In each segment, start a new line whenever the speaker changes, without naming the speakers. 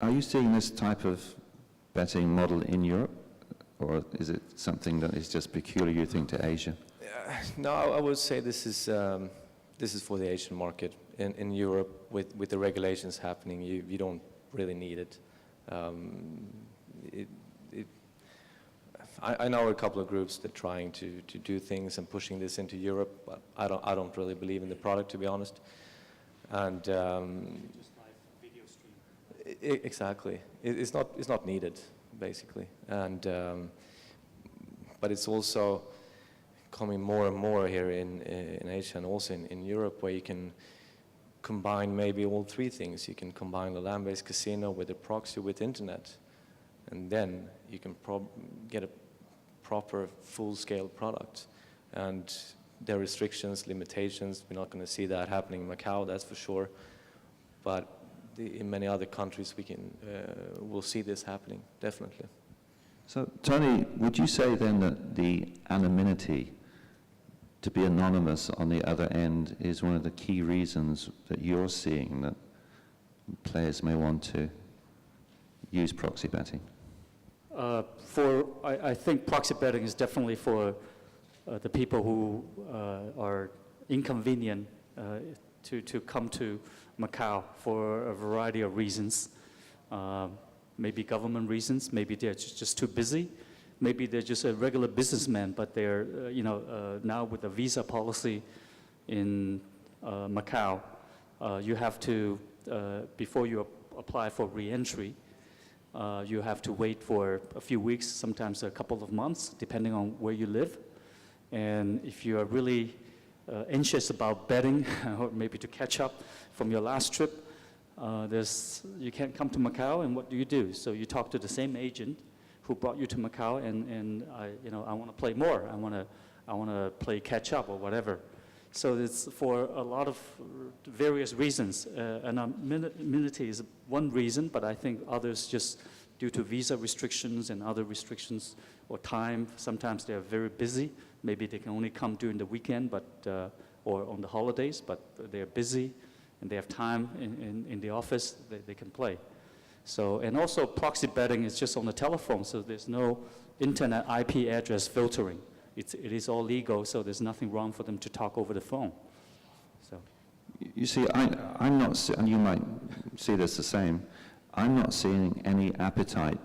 Are you seeing this type of betting model in Europe, or is it something that is just peculiar, you think, to Asia?
No, I would say this is for the Asian market. In Europe, with the regulations happening, you don't really need it. I know a couple of groups that are trying to do things and pushing this into Europe, but I don't really believe in the product, to be honest. And
just live video stream.
Exactly, it's not needed, basically. And but it's also coming more and more here in Asia and also in Europe, where you can combine maybe all three things. You can combine the land-based casino with the proxy with internet, and then you can get a proper full-scale product. And there are restrictions, limitations. We're not going to see that happening in Macau, that's for sure. But in many other countries, we'll see this happening, definitely.
So, Tony, would you say then that the anonymity, to be anonymous on the other end, is one of the key reasons that you're seeing that players may want to use proxy betting?
I think proxy betting is definitely for the people who are inconvenient to come to Macau for a variety of reasons. Maybe government reasons, maybe they're just too busy. Maybe they're just a regular businessman, but they're, now with the visa policy in Macau, you have to, before you apply for re-entry, you have to wait for a few weeks, sometimes a couple of months, depending on where you live. And if you are really anxious about betting, or maybe to catch up from your last trip, you can't come to Macau, and what do? So you talk to the same agent who brought you to Macau, and I want to play more. I want to play catch up or whatever. So it's for a lot of various reasons. Anonymity is one reason, but I think others just due to visa restrictions and other restrictions or time. Sometimes they are very busy. Maybe they can only come during the weekend, or on the holidays, but they're busy and they have time in the office, they can play. So, and also proxy betting is just on the telephone, so there's no internet IP address filtering. It is all legal, so there's nothing wrong for them to talk over the phone. So,
you see, I'm not, and you might see this the same, I'm not seeing any appetite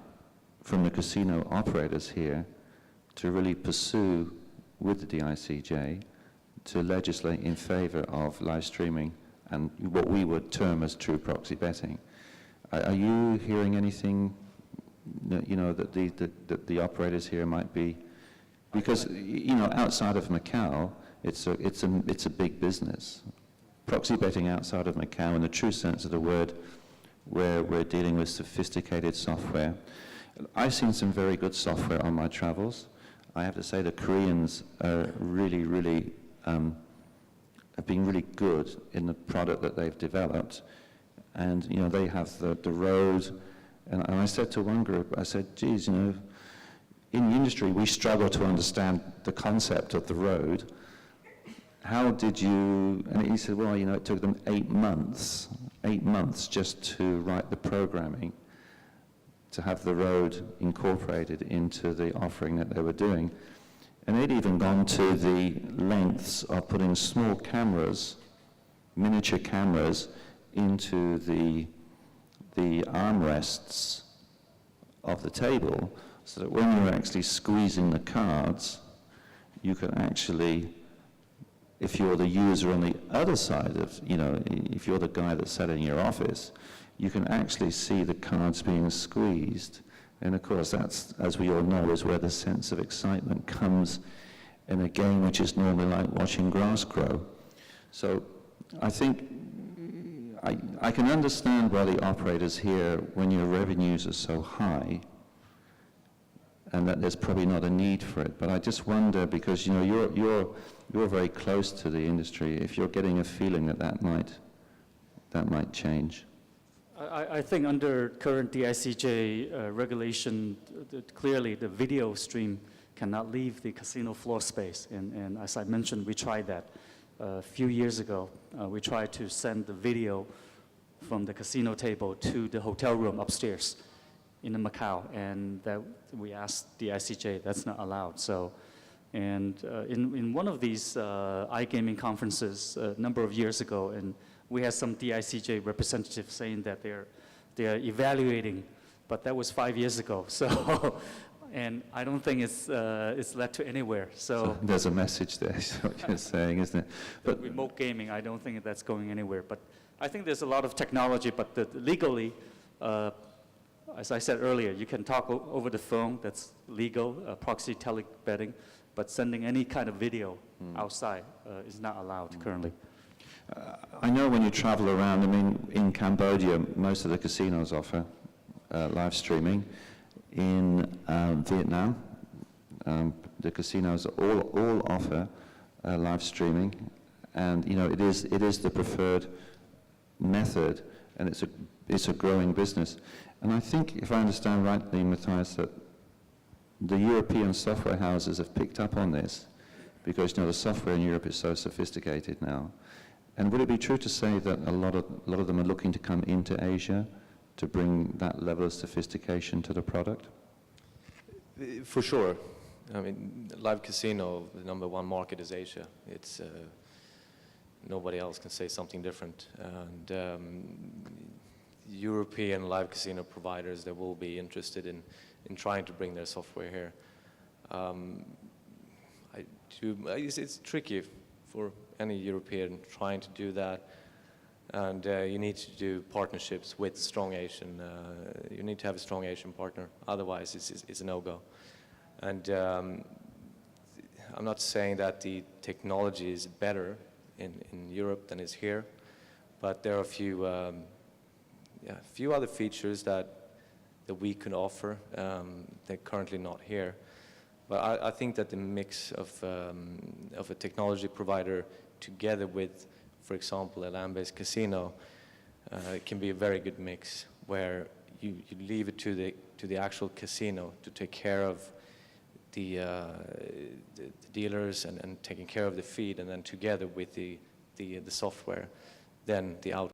from the casino operators here to really pursue with the DICJ to legislate in favor of live streaming and what we would term as true proxy betting. Are you hearing anything, that the operators here might be, because outside of Macau, it's a big business. Proxy betting outside of Macau, in the true sense of the word, where we're dealing with sophisticated software. I've seen some very good software on my travels. I have to say the Koreans are really have been really good in the product that they've developed. And they have the road, and I said to one group, I said, geez, in the industry we struggle to understand the concept of the road. How did you, and he said, well, it took them 8 months just to write the programming to have the road incorporated into the offering that they were doing. And they'd even gone to the lengths of putting small cameras, miniature cameras, into the armrests of the table, so that when you were actually squeezing the cards, you could actually, if you're the user on the other side of, if you're the guy that sat in your office, you can actually see the cards being squeezed. And of course, that's, as we all know, is where the sense of excitement comes in a game which is normally like watching grass grow. So I think I can understand why the operators here, when your revenues are so high, and that there's probably not a need for it. But I just wonder, because you're very close to the industry, if you're getting a feeling that might change.
I think under current DICJ regulation, clearly the video stream cannot leave the casino floor space. And as I mentioned, we tried that a few years ago. We tried to send the video from the casino table to the hotel room upstairs in Macau, and that we asked the ICJ, that's not allowed. So, and in one of these iGaming conferences a number of years ago, and we had some DICJ representatives saying that they're evaluating, but that was 5 years ago. So, and I don't think it's led to anywhere. So
there's a message there, is what you're saying, isn't it?
But remote gaming, I don't think that's going anywhere. But I think there's a lot of technology, but legally, as I said earlier, you can talk over the phone, that's legal, proxy tele-betting, but sending any kind of video outside is not allowed currently.
I know when you travel around, I mean, in Cambodia, most of the casinos offer live streaming. In Vietnam, the casinos all offer live streaming, and you know it is the preferred method, and it's a growing business. And I think, if I understand rightly, Matthias, that the European software houses have picked up on this, because you know the software in Europe is so sophisticated now. And would it be true to say that a lot of them are looking to come into Asia to bring that level of sophistication to the product?
For sure. I mean, live casino, the #1 market is Asia. It's nobody else can say something different. And European live casino providers, they will be interested in trying to bring their software here. It's tricky for any European trying to do that. And you need to do partnerships with strong Asian, you need to have a strong Asian partner, otherwise it's a no-go. And I'm not saying that the technology is better in Europe than is here, but there are a few other features that we can offer that are currently not here. But I think that the mix of a technology provider together with, for example, a land-based casino, can be a very good mix where you leave it to the actual casino to take care of the dealers and taking care of the feed, and then together with the software, then the outcome